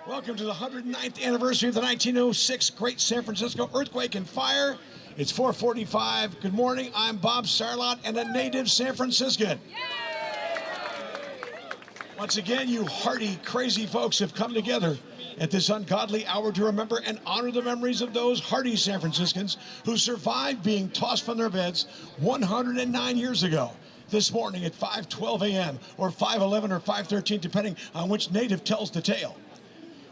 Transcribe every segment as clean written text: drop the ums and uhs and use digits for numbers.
Welcome to the 109th anniversary of the 1906 Great San Francisco Earthquake and Fire. It's 4:45. Good morning. I'm Bob Sarlott and a native San Franciscan. Once again, you hardy, crazy folks have come together at this ungodly hour to remember and honor the memories of those hardy San Franciscans who survived being tossed from their beds 109 years ago. This morning at 5:12 a.m. or 5:11 or 5:13, depending on which native tells the tale.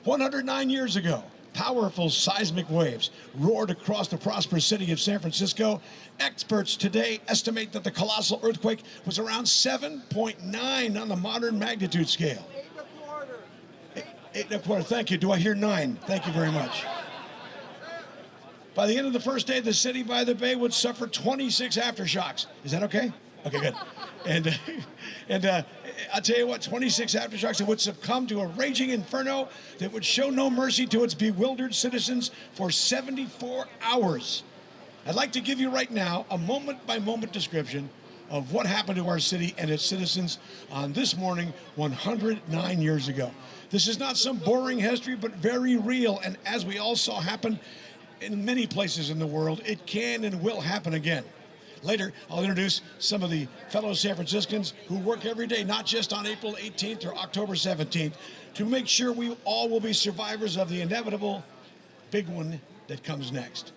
109 years ago, powerful seismic waves roared across the prosperous city of San Francisco. Experts today estimate that the colossal earthquake was around 7.9 on the modern magnitude scale. 8.25. Thank you. Do I hear 9? Thank you very much. By the end of the first day, the city by the bay would suffer 26 aftershocks. Is that okay? Okay, good. And I'll tell you what, 26 aftershocks that would succumb to a raging inferno that would show no mercy to its bewildered citizens for 74 hours. I'd like to give you right now a moment-by-moment description of what happened to our city and its citizens on this morning 109 years ago. This is not some boring history, but very real, and as we all saw happen in many places in the world, it can and will happen again. Later, I'll introduce some of the fellow San Franciscans who work every day, not just on April 18th or October 17th, to make sure we all will be survivors of the inevitable big one that comes next.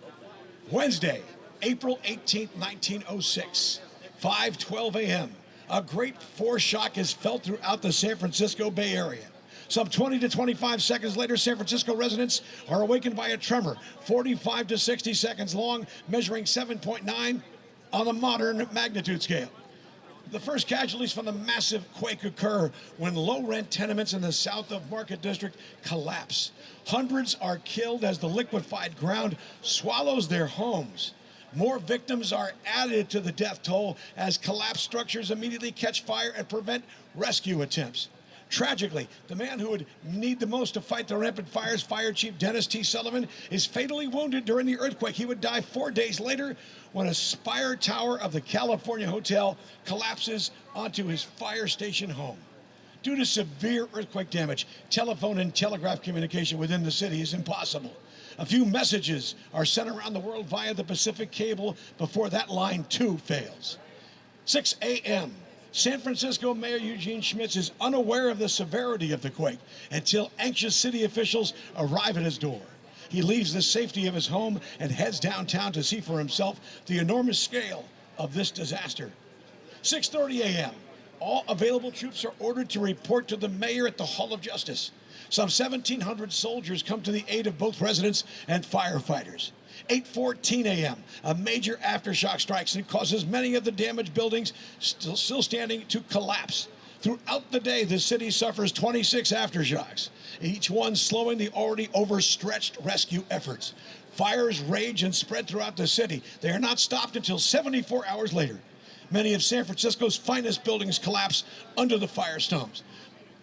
Wednesday, April 18th, 1906, 5:12 a.m. A great foreshock is felt throughout the San Francisco Bay Area. Some 20 to 25 seconds later, San Francisco residents are awakened by a tremor, 45 to 60 seconds long, measuring 7.9 on the modern magnitude scale. The first casualties from the massive quake occur when low-rent tenements in the south of Market District collapse. Hundreds are killed as the liquefied ground swallows their homes. More victims are added to the death toll as collapsed structures immediately catch fire and prevent rescue attempts. Tragically, the man who would need the most to fight the rampant fires, Fire Chief Dennis T. Sullivan, is fatally wounded during the earthquake. He would die 4 days later when a spire tower of the California Hotel collapses onto his fire station home. Due to severe earthquake damage, telephone and telegraph communication within the city is impossible. A few messages are sent around the world via the Pacific cable before that line too fails. 6 a.m. San Francisco Mayor Eugene Schmitz is unaware of the severity of the quake until anxious city officials arrive at his door. He leaves the safety of his home and heads downtown to see for himself the enormous scale of this disaster. 6:30 a.m. All available troops are ordered to report to the mayor at the Hall of Justice. Some 1,700 soldiers come to the aid of both residents and firefighters. 8:14 a.m. A major aftershock strikes and causes many of the damaged buildings still standing to collapse. Throughout the day, the city suffers 26 aftershocks, each one slowing the already overstretched rescue efforts. Fires rage and spread throughout the city. They are not stopped until 74 hours later. Many of San Francisco's finest buildings collapse under the firestorms.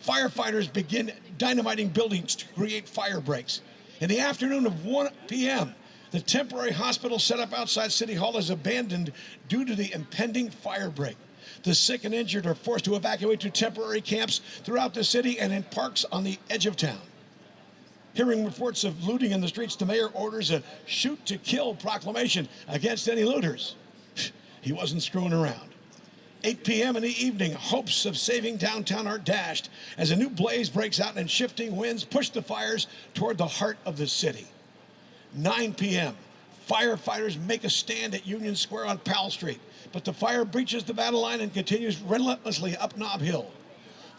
Firefighters begin dynamiting buildings to create fire breaks. In the afternoon of 1 p.m., the temporary hospital set up outside City Hall is abandoned due to the impending fire break. The sick and injured are forced to evacuate to temporary camps throughout the city and in parks on the edge of town. Hearing reports of looting in the streets, the mayor orders a shoot-to-kill proclamation against any looters. He wasn't screwing around. 8 p.m. in the evening, hopes of saving downtown are dashed as a new blaze breaks out and shifting winds push the fires toward the heart of the city. 9 p.m. Firefighters make a stand at Union Square on Powell Street, but the fire breaches the battle line and continues relentlessly up Nob Hill.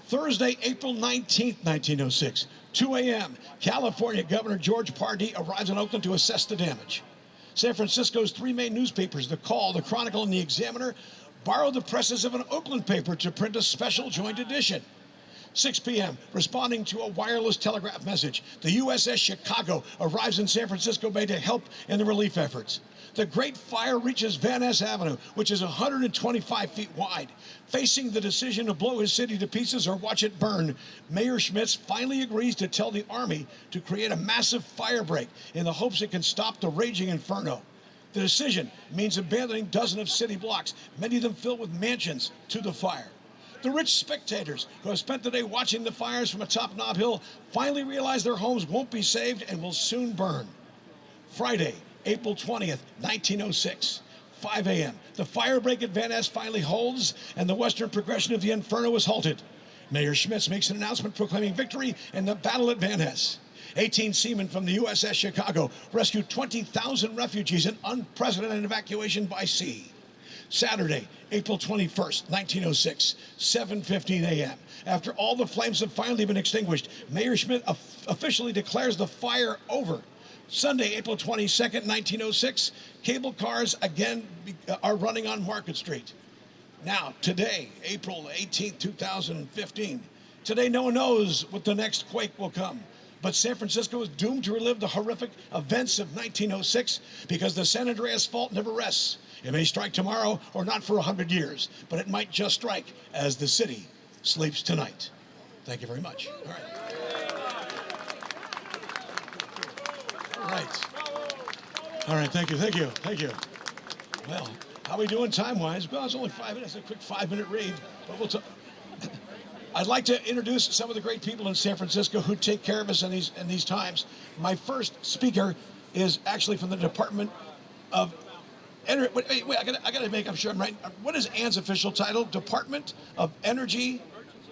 Thursday, April 19th, 1906, 2 a.m., California Governor George Pardee arrives in Oakland to assess the damage. San Francisco's three main newspapers, The Call, The Chronicle, and The Examiner, borrowed the presses of an Oakland paper to print a special joint edition. 6 p.m., responding to a wireless telegraph message, the USS Chicago arrives in San Francisco Bay to help in the relief efforts. The Great Fire reaches Van Ness Avenue, which is 125 feet wide. Facing the decision to blow his city to pieces or watch it burn, Mayor Schmitz finally agrees to tell the Army to create a massive fire break in the hopes it can stop the raging inferno. The decision means abandoning dozens of city blocks, many of them filled with mansions, to the fire. The rich spectators who have spent the day watching the fires from atop Nob Hill finally realize their homes won't be saved and will soon burn. Friday, April 20th, 1906, 5 a.m. The fire break at Van Ness finally holds, and the western progression of the Inferno is halted. Mayor Schmitz makes an announcement proclaiming victory in the battle at Van Ness. 18 seamen from the USS Chicago rescued 20,000 refugees in unprecedented evacuation by sea. Saturday, April 21st, 1906, 7:15 a.m. After all the flames have finally been extinguished, Mayor Schmidt officially declares the fire over. Sunday, April 22nd, 1906, cable cars again are running on Market Street. Now, today, April 18th, 2015, today no one knows what the next quake will come. But San Francisco is doomed to relive the horrific events of 1906 because the San Andreas fault never rests. It may strike tomorrow or not for 100 years, but it might just strike as the city sleeps tonight. Thank you very much. All right. All right, thank you. Well, how are we doing time-wise? Well, it's only 5 minutes, a quick 5-minute read, but we'll talk. I'd like to introduce some of the great people in San Francisco who take care of us in these times. My first speaker is actually from the Department of Energy. Wait, I gotta make, I'm sure I'm right. What is Ann's official title? Department of Energy,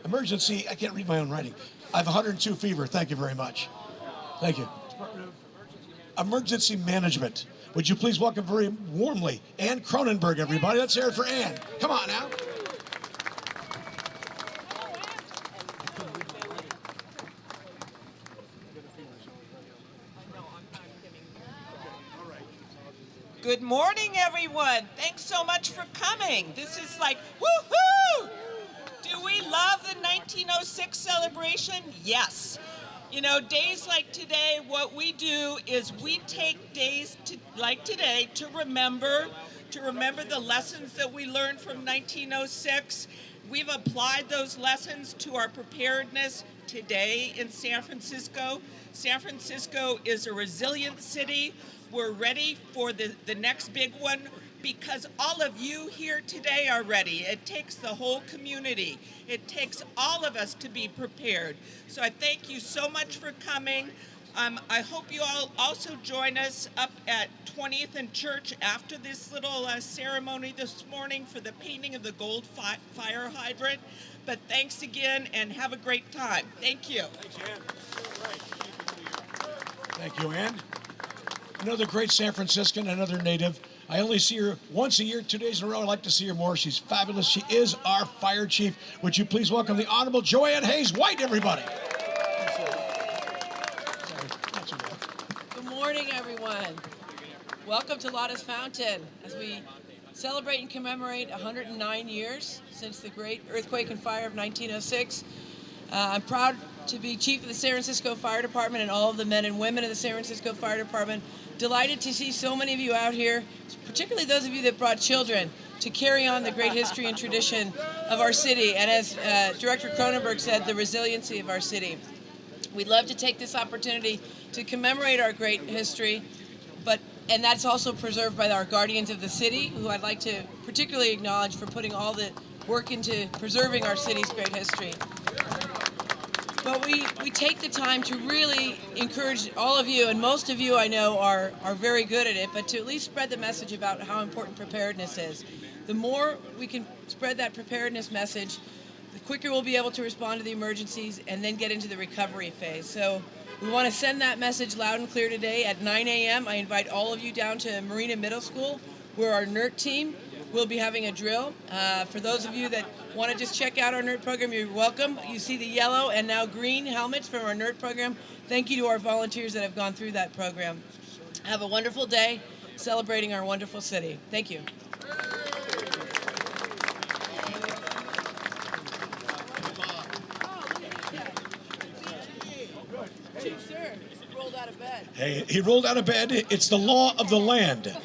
Emergency. I can't read my own writing. I have 102 fever. Thank you very much. Thank you. Emergency Management. Would you please welcome very warmly Ann Cronenberg, everybody. Let's hear it for Ann. Come on now. Good morning, everyone. Thanks so much for coming. This is like, woohoo! Do we love the 1906 celebration? Yes. You know, days like today, what we do is we take days like today to remember the lessons that we learned from 1906. We've applied those lessons to our preparedness today in San Francisco. San Francisco is a resilient city. We're ready for the next big one because all of you here today are ready. It takes the whole community. It takes all of us to be prepared. So I thank you so much for coming. I hope you all also join us up at 20th and Church after this little ceremony this morning for the painting of the gold fire hydrant. But thanks again and have a great time. Thank you. Thanks, Ann. Thank you, Ann. Another great San Franciscan, another native. I only see her once a year, 2 days in a row. I'd like to see her more. She's fabulous. She is our fire chief. Would you please welcome the Honorable Joanne Hayes White, everybody? Good morning, everyone. Welcome to Lotta's Fountain as we celebrate and commemorate 109 years since the great earthquake and fire of 1906. I'm proud to be chief of the San Francisco Fire Department and all of the men and women of the San Francisco Fire Department. Delighted to see so many of you out here, particularly those of you that brought children, to carry on the great history and tradition of our city. And as Director Cronenberg said, the resiliency of our city. We'd love to take this opportunity to commemorate our great history, and that's also preserved by our guardians of the city, who I'd like to particularly acknowledge for putting all the work into preserving our city's great history. But we take the time to really encourage all of you, and most of you I know are very good at it, but to at least spread the message about how important preparedness is. The more we can spread that preparedness message, the quicker we'll be able to respond to the emergencies and then get into the recovery phase. So we want to send that message loud and clear today at 9 a.m. I invite all of you down to Marina Middle School, where our NERT team will be having a drill. For those of you that want to just check out our NERT program, you're welcome. You see the yellow and now green helmets from our NERT program. Thank you to our volunteers that have gone through that program. Have a wonderful day celebrating our wonderful city. Thank you. Chief, sir, rolled out of bed. Hey, he rolled out of bed. It's the law of the land.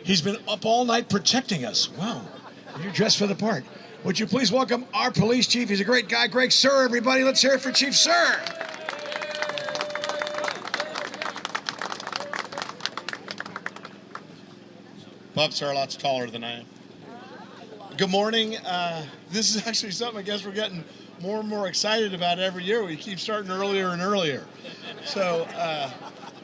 He's been up all night protecting us. Wow. You're dressed for the part. Would you please welcome our police chief? He's a great guy. Greg Sir, everybody. Let's hear it for Chief Sir. Bob Sir, lots taller than I am. Good morning. This is actually something I guess we're getting more and more excited about every year. We keep starting earlier and earlier. So,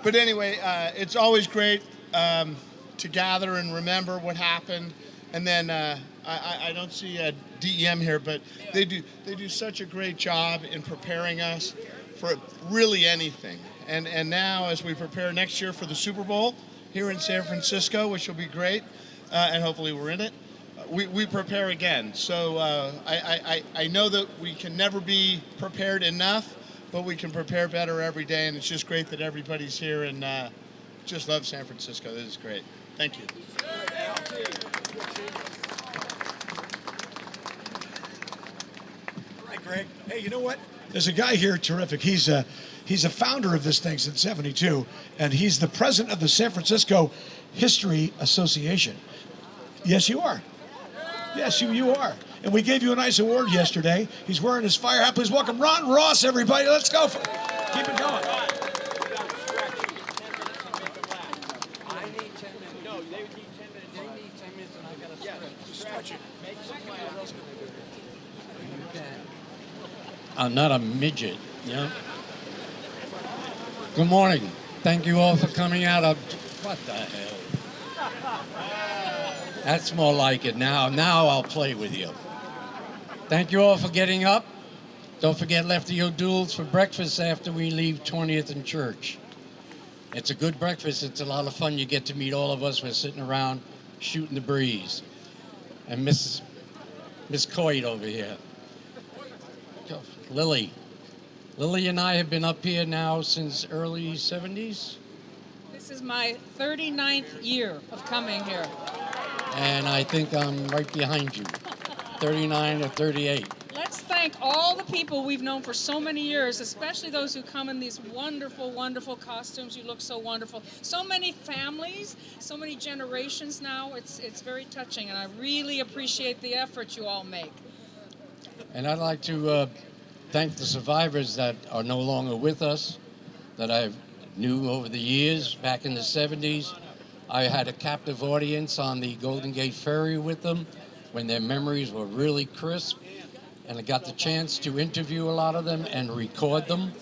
but anyway, it's always great to gather and remember what happened. And then I don't see DEM here, but they do such a great job in preparing us for really anything. And now as we prepare next year for the Super Bowl here in San Francisco, which will be great, and hopefully we're in it, we prepare again. So I know that we can never be prepared enough, but we can prepare better every day, and it's just great that everybody's here and just love San Francisco. This is great. Thank you. All right, Greg. Hey, you know what? There's a guy here, terrific. He's a founder of this thing since '72, and he's the president of the San Francisco History Association. Yes, you are. Yes, you are. And we gave you a nice award yesterday. He's wearing his fire hat. Please welcome Ron Ross, everybody. Let's go. Keep it going. I'm not a midget, you know? Good morning. Thank you all for coming out. What the hell? That's more like it now. Now I'll play with you. Thank you all for getting up. Don't forget Lefty O'Doul's for breakfast after we leave 20th and Church. It's a good breakfast. It's a lot of fun. You get to meet all of us. We're sitting around shooting the breeze. And Miss Coit over here. Lily. Lily and I have been up here now since early 70s. This is my 39th year of coming here. And I think I'm right behind you, 39 or 38. Let's thank all the people we've known for so many years, especially those who come in these wonderful, wonderful costumes. You look so wonderful. So many families, so many generations now. It's very touching, and I really appreciate the effort you all make. And I'd like to thank the survivors that are no longer with us, that I knew over the years. Back in the 70s, I had a captive audience on the Golden Gate Ferry with them when their memories were really crisp. And I got the chance to interview a lot of them and record them.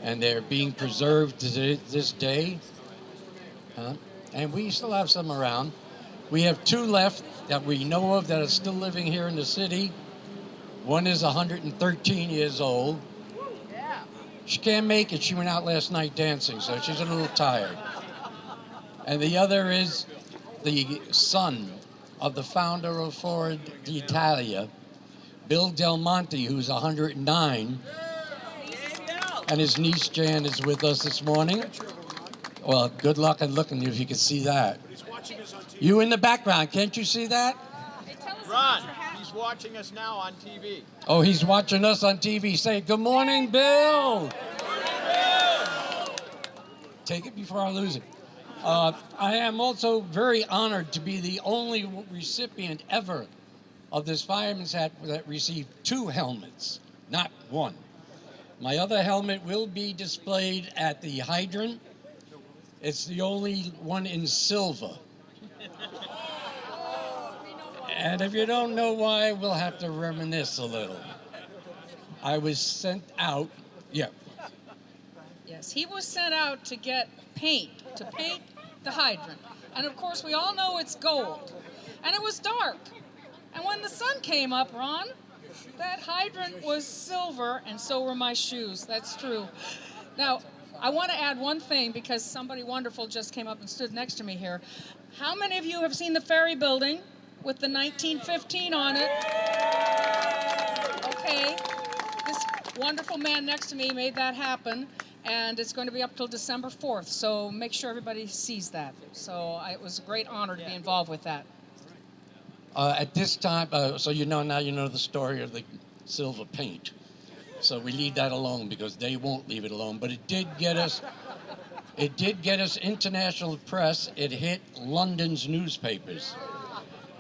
And they're being preserved to this day. And we still have some around. We have two left that we know of that are still living here in the city. One is 113 years old. She can't make it. She went out last night dancing, so she's a little tired. And the other is the son of the founder of Ford d'Italia, Bill Del Monte, who's 109. And his niece Jan is with us this morning. Well, good luck and looking if you can see that. You in the background, can't you see that? Ron, he's watching us now on TV. Oh, he's watching us on TV. Say, good morning, Bill. Take it before I lose it. I am also very honored to be the only recipient ever of this fireman's hat that received 2 helmets, not 1. My other helmet will be displayed at the hydrant. It's the only one in silver. And if you don't know why, we'll have to reminisce a little. I was sent out, Yes, he was sent out to get paint, to paint the hydrant. And of course, we all know it's gold. And it was dark. And when the sun came up, Ron, that hydrant was silver, and so were my shoes. That's true. Now, I want to add one thing because somebody wonderful just came up and stood next to me here. How many of you have seen the Ferry Building with the 1915 on it? Okay. This wonderful man next to me made that happen, and it's going to be up till December 4th, so make sure everybody sees that. So it was a great honor to be involved with that. At this time, so you know now you know the story of the silver paint. So we leave that alone because they won't leave it alone. But it did get us international press. It hit London's newspapers.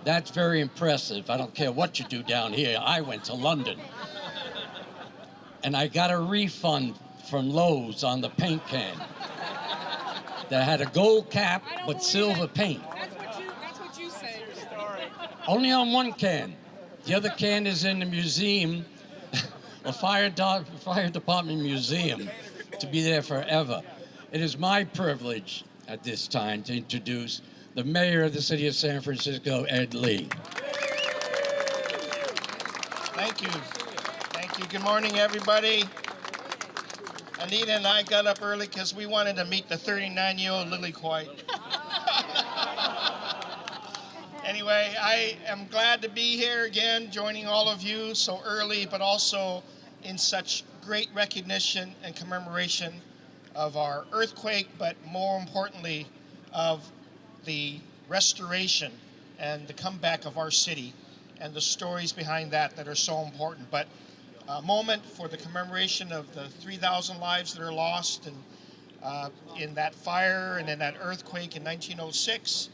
That's very impressive. I don't care what you do down here. I went to London. And I got a refund from Lowe's on the paint can that had a gold cap but silver paint. That's what you say. Only on one can. The other can is in the museum, a fire department museum, to be there forever. It is my privilege at this time to introduce the mayor of the city of San Francisco, Ed Lee. Thank you. Thank you. Good morning, everybody. Anita and I got up early because we wanted to meet the 39-year-old Lily White. Anyway, I am glad to be here again, joining all of you so early, but also in such great recognition and commemoration of our earthquake, but more importantly, of the restoration and the comeback of our city and the stories behind that are so important. But a moment for the commemoration of the 3,000 lives that are lost in that fire and in that earthquake in 1906,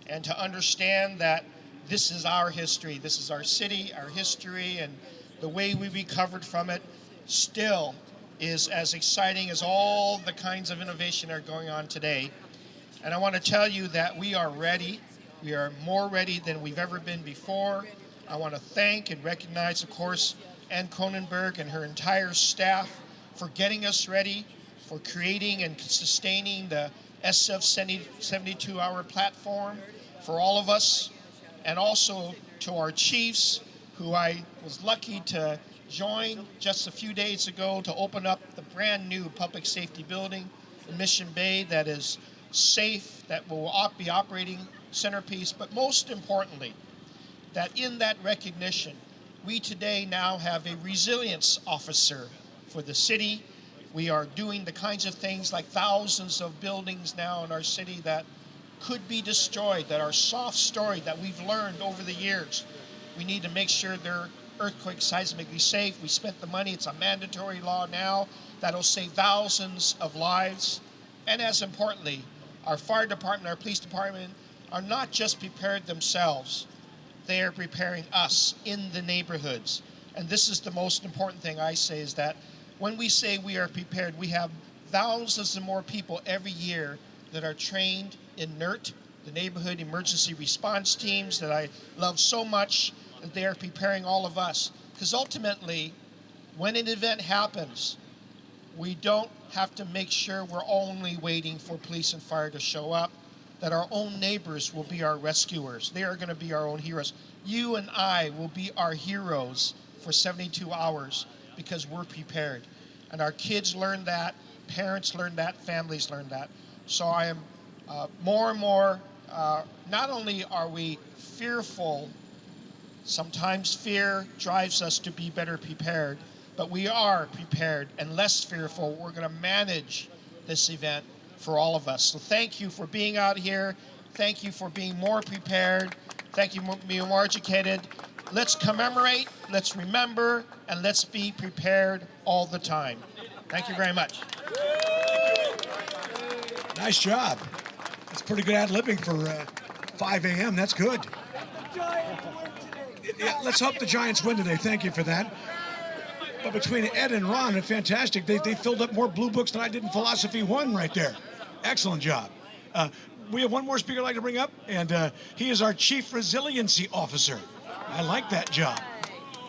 and to understand that this is our history, this is our city, our history, and the way we recovered from it still is as exciting as all the kinds of innovation that are going on today. And I want to tell you that we are ready. We are more ready than we've ever been before. I want to thank and recognize, of course, Ann Cronenberg and her entire staff for getting us ready, for creating and sustaining the SF 72-hour platform for all of us, and also to our chiefs, who I was lucky to join just a few days ago to open up the brand new public safety building in Mission Bay that is safe, that will be operating centerpiece, but most importantly, that in that recognition, we today now have a resilience officer for the city. We are doing the kinds of things like thousands of buildings now in our city that could be destroyed, that are soft story that we've learned over the years. We need to make sure they're earthquake seismically safe. We spent the money, it's a mandatory law now that'll save thousands of lives. And as importantly, our fire department, our police department are not just prepared themselves, they are preparing us in the neighborhoods. And this is the most important thing I say, is that when we say we are prepared, we have thousands of more people every year that are trained in NERT, the Neighborhood Emergency Response Teams that I love so much, that they are preparing all of us. Because ultimately, when an event happens, we don't have to make sure we're only waiting for police and fire to show up, that our own neighbors will be our rescuers. They are going to be our own heroes. You and I will be our heroes for 72 hours because we're prepared. And our kids learn that, parents learn that, families learn that. So I am more and more, not only are we fearful, sometimes fear drives us to be better prepared, but we are prepared and less fearful. We're going to manage this event for all of us. So thank you for being out here. Thank you for being more prepared. Thank you for being more educated. Let's commemorate, let's remember, and let's be prepared all the time. Thank you very much. Nice job. That's pretty good ad-libbing for 5 a.m. That's good. Yeah, let's hope the Giants win today. Thank you for that. But between Ed and Ron, fantastic. They filled up more blue books than I did in Philosophy 1 right there. Excellent job. We have one more speaker I'd like to bring up, and he is our Chief Resiliency Officer. I like that job.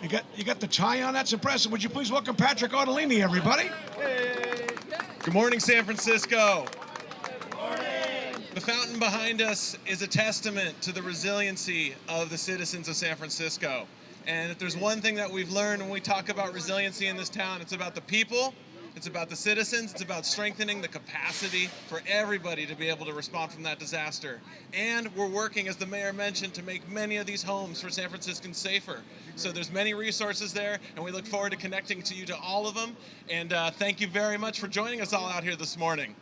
You got the tie on? That's impressive. Would you please welcome Patrick Ottolini, everybody? Good morning, San Francisco. Good morning. The fountain behind us is a testament to the resiliency of the citizens of San Francisco. And if there's one thing that we've learned when we talk about resiliency in this town, it's about the people, it's about the citizens, it's about strengthening the capacity for everybody to be able to respond from that disaster. And we're working, as the mayor mentioned, to make many of these homes for San Franciscans safer. So there's many resources there, and we look forward to connecting to you to all of them. And thank you very much for joining us all out here this morning.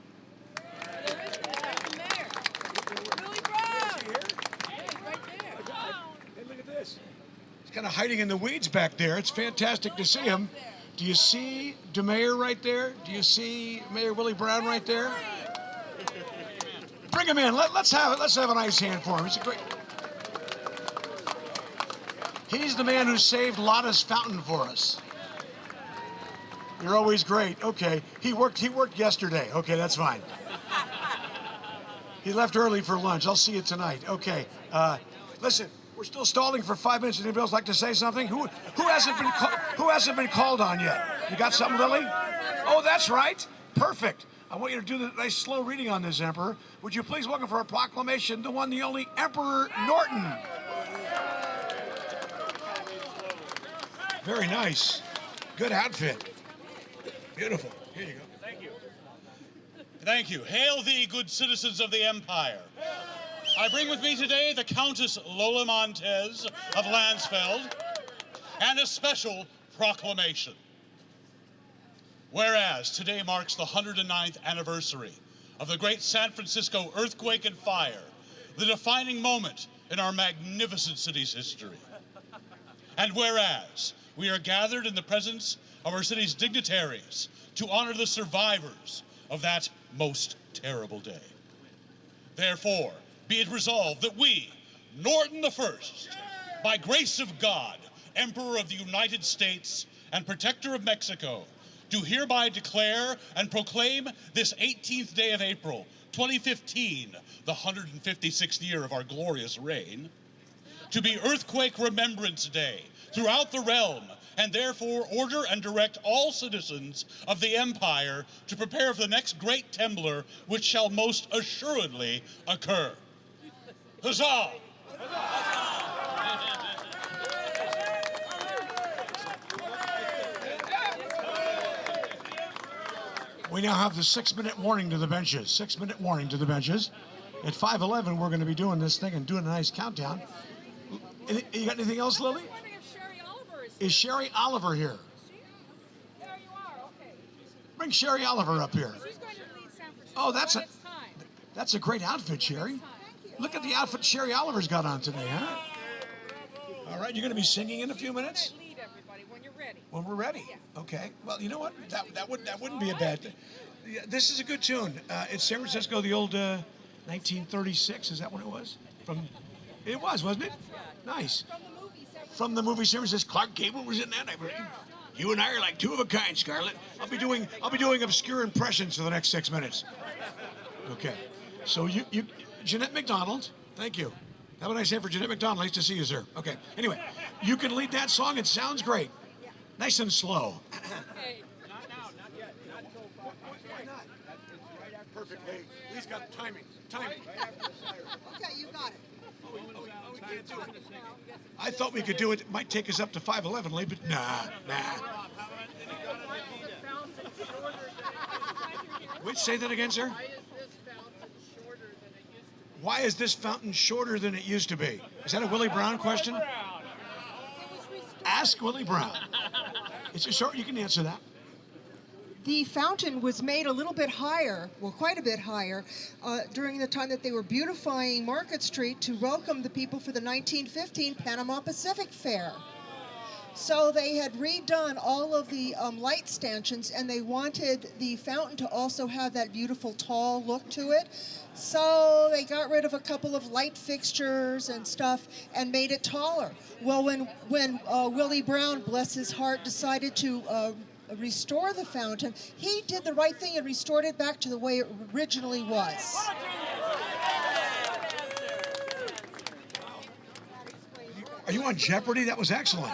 Kind of hiding in the weeds back there. It's fantastic to see him. Do you see DeMayor right there? Do you see Mayor Willie Brown right there? Bring him in. Let's have a nice hand for him. He's the man who saved Lotta's fountain for us. You're always great. Okay. He worked yesterday. Okay, that's fine. He left early for lunch. I'll see you tonight. Okay. Listen. We're still stalling for 5 minutes. Anybody else like to say something? Who hasn't been called on yet? You got something, Lily? Oh, that's right. Perfect. I want you to do the nice slow reading on this, Emperor. Would you please welcome for a proclamation the one, the only Emperor Norton? Very nice. Good outfit. Beautiful. Here you go. Thank you. Hail thee, good citizens of the Empire. I bring with me today the Countess Lola Montez of Lansfeld and a special proclamation. Whereas today marks the 109th anniversary of the great San Francisco earthquake and fire, the defining moment in our magnificent city's history. And whereas we are gathered in the presence of our city's dignitaries to honor the survivors of that most terrible day. Therefore, be it resolved that we, Norton I, by grace of God, Emperor of the United States and Protector of Mexico, do hereby declare and proclaim this 18th day of April, 2015, the 156th year of our glorious reign, to be Earthquake Remembrance Day throughout the realm, and therefore order and direct all citizens of the Empire to prepare for the next great temblor which shall most assuredly occur. Huzzah! We now have the 6-minute warning to the benches. 6-minute warning to the benches. At 5:11, we're going to be doing this thing and doing a nice countdown. You got anything else, Lily? Is Sherry Oliver here? There you are, okay. Bring Sherry Oliver up here. She's going to lead San Francisco. Oh, Time. that's a great outfit, Sherry. Look at the outfit Sherry Oliver's got on today, huh? All right, you're going to be singing in a few minutes? Lead everybody when you're ready. When we're ready. Yeah. Okay. Well, you know what? That wouldn't be a bad thing. Yeah, this is a good tune. It's San Francisco, the old 1936. Is that what it was? It was, wasn't it? Nice. From the movie San Francisco. Clark Gable was in that. You and I are like two of a kind, Scarlett. I'll be doing obscure impressions for the next 6 minutes. Okay. So you Jeanette McDonald. Thank you. Have a nice day for Jeanette McDonald. Nice to see you, sir. Okay. Anyway, you can lead that song. It sounds great. Nice and slow. Okay. Why not? Perfect. Hey, he's got timing. Okay, you got it. We can't do it. I thought we could do it. It might take us up to 5:11, Lee, but nah. Wait, say that again, sir? Why is this fountain shorter than it used to be? Is that a Willie Brown question? Ask Willie Brown. It's a short. You can answer that. The fountain was made a little bit higher, well, quite a bit higher, during the time that they were beautifying Market Street to welcome the people for the 1915 Panama Pacific Fair. So they had redone all of the light stanchions, and they wanted the fountain to also have that beautiful tall look to it. So they got rid of a couple of light fixtures and stuff and made it taller. Well, when Willie Brown, bless his heart, decided to restore the fountain, he did the right thing and restored it back to the way it originally was. Are you on Jeopardy? That was excellent.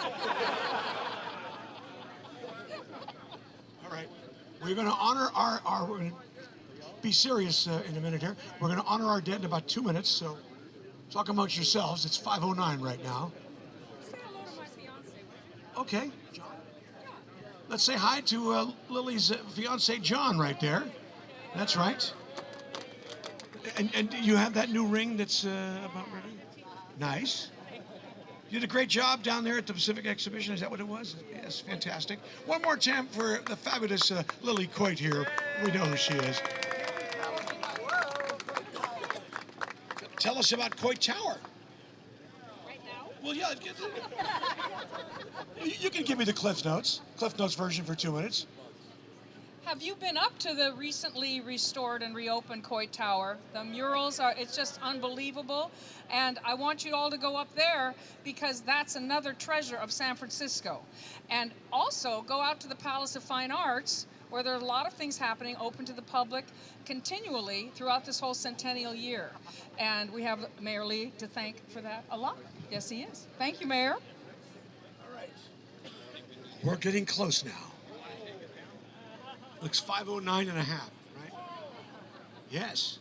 All right. We're going to honor we're going to be serious in a minute here. We're going to honor our dead in about 2 minutes, so talk amongst yourselves. It's 5:09 right now. Say hello to my fiance. Okay. Let's say hi to Lily's fiance, John, right there. That's right. And you have that new ring that's about ready? Nice. You did a great job down there at the Pacific Exhibition. Is that what it was? Yes, fantastic. One more time for the fabulous Lily Coit here. We know who she is. Tell us about Coit Tower. Right now? Well, yeah. You can give me the Cliff Notes version for 2 minutes. Have you been up to the recently restored and reopened Coit Tower? The murals it's just unbelievable. And I want you all to go up there because that's another treasure of San Francisco. And also go out to the Palace of Fine Arts where there are a lot of things happening open to the public continually throughout this whole centennial year. And we have Mayor Lee to thank for that a lot. Yes, he is. Thank you, Mayor. All right. We're getting close now. Looks 5:09 and a half, right? Yes.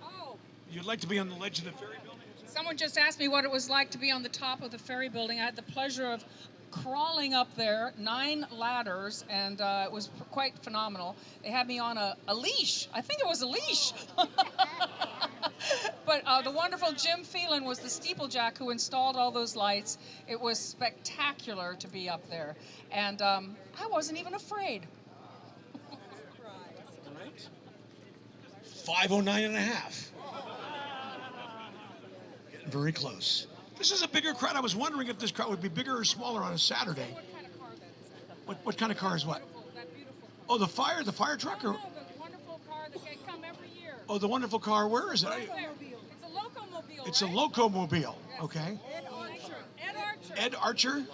Oh, You'd like to be on the ledge of the ferry building? someone just asked me what it was like to be on the top of the ferry building. I had the pleasure of crawling up there, 9 ladders, and it was quite phenomenal. They had me on a leash. I think it was a leash. But the wonderful Jim Phelan was the steeplejack who installed all those lights. It was spectacular to be up there. And I wasn't even afraid. 5:09 and a half. Getting very close. This is a bigger crowd. I was wondering if this crowd would be bigger or smaller on a Saturday. What kind of car that is? What kind of car is what? That beautiful car. Oh, the fire truck? Or, No, the wonderful car that can come every year. oh, the wonderful car. Where is it? Right there. It's a locomobile, It's a right? locomobile. Okay. Ed Archer. Ed Archer. Ed Archer?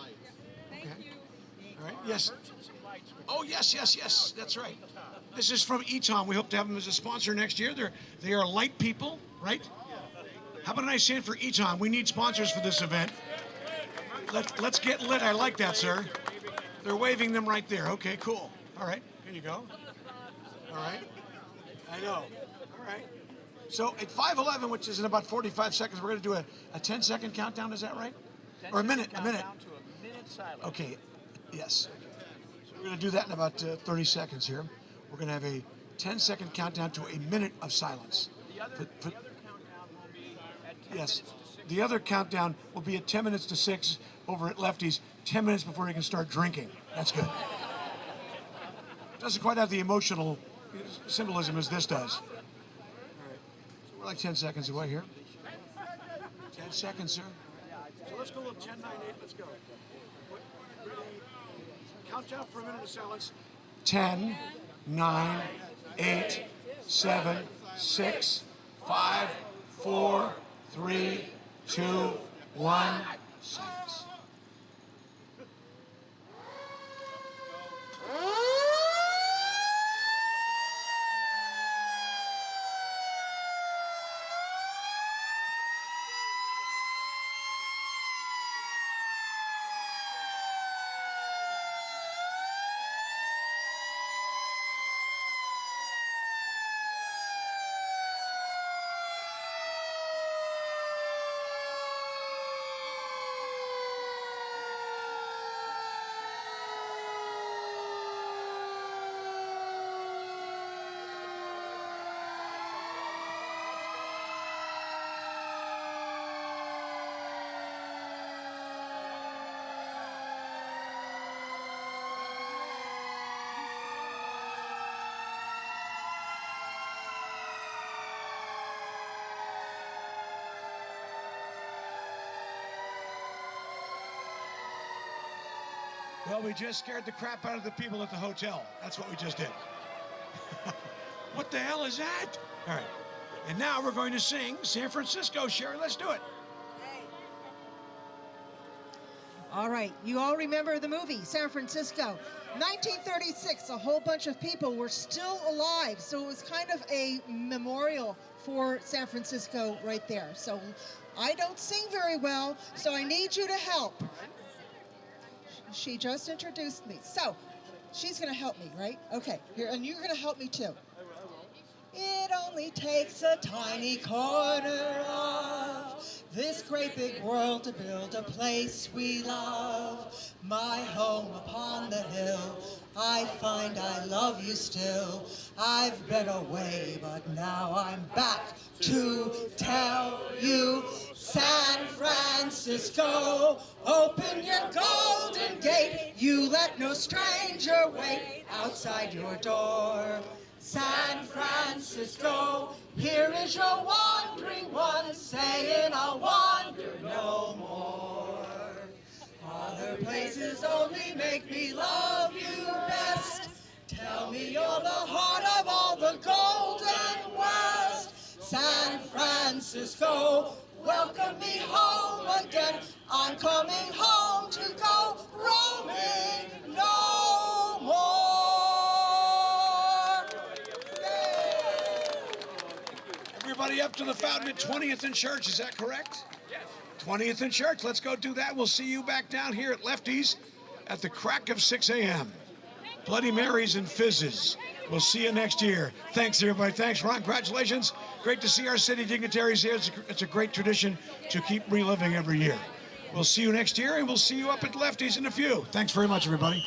Thank Okay. you. All right. Yes. Oh, yes. That's right. This is from Eton. We hope to have them as a sponsor next year. They are light people, right? How about a nice hand for Eton? We need sponsors for this event. Let's get lit. I like that, sir. They're waving them right there. Okay, cool. All right, here you go. All right. I know. All right. So at 5:11, which is in about 45 seconds, we're going to do a 10-second countdown. Is that right? Or a minute? A minute. Down to a minute silence. Okay. Yes. So we're going to do that in about 30 seconds here. We're going to have a 10-second countdown to a minute of silence. The other countdown will be at 10 Yes. minutes to 6. The other countdown will be at 10 minutes to 6 over at Lefty's, 10 minutes before you can start drinking. That's good. Doesn't quite have the emotional symbolism as this does. All right. So we're like 10 seconds away here. 10 seconds, sir. So let's go with 10, 9, 8. Let's go. Ready? Countdown for a minute of silence. 10, 9, 8, 7, 6, 5, 4, 3, 2, 1. Silence. Well, we just scared the crap out of the people at the hotel. That's what we just did. What the hell is that? All right. And now we're going to sing San Francisco. Sherry, let's do it. All right, you all remember the movie San Francisco. 1936, a whole bunch of people were still alive, so it was kind of a memorial for San Francisco right there. So I don't sing very well, so I need you to help. She just introduced me, so she's going to help me, right? Okay, here, and you're going to help me too. It only takes a tiny corner of this great big world to build a place we love. My home upon the hill, I find I love you still. I've been away, but now I'm back to tell you. San Francisco, open your golden gate. You let no stranger wait outside your door. San Francisco, here is your wandering one, saying I'll wander no more. Other places only make me love you best. Tell me you're the heart of all the Golden West. San Francisco, welcome me home again. I'm coming home to go roaming no everybody up to the fountain at 20th and Church. Is that correct? Yes. 20th and Church. Let's go do that. We'll see you back down here at Lefty's at the crack of 6 a.m. Bloody Marys and Fizzes. We'll see you next year. Thanks, everybody. Thanks, Ron. Congratulations. Great to see our city dignitaries here. It's a great tradition to keep reliving every year. We'll see you next year, and we'll see you up at Lefty's in a few. Thanks very much, everybody.